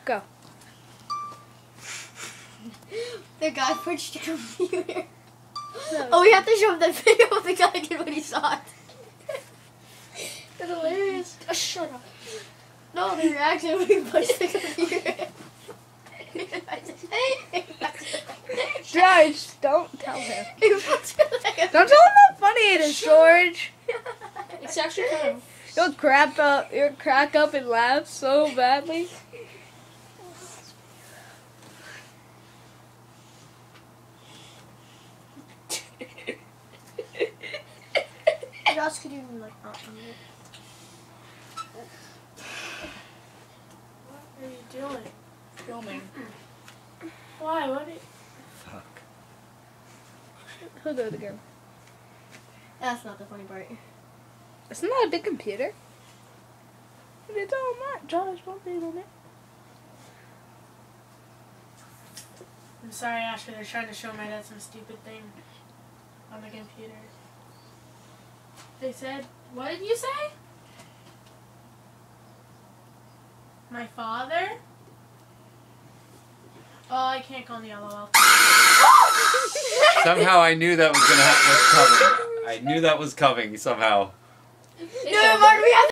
Go. The guy punched the computer. Oh, we have to show him that video of the guy did when he saw it. That's hilarious. Oh, shut up. No, the reaction when he punched the computer. George, don't tell him. He punched the computer. Don't tell him how funny it is, George. It's actually kind of... You'll crack up and laugh so badly. What else could you like not do? What are you doing? Filming. Why? What? Fuck. He'll do it again. That's not the funny part. It's not a big computer. It's all not. Josh, don't be on it. I'm sorry, Ashley. They're trying to show my dad some stupid thing on the computer. They said, what did you say? My father? Oh, I can't go on the LOL. Somehow I knew that was coming. I knew that was coming somehow. No, Mark, we have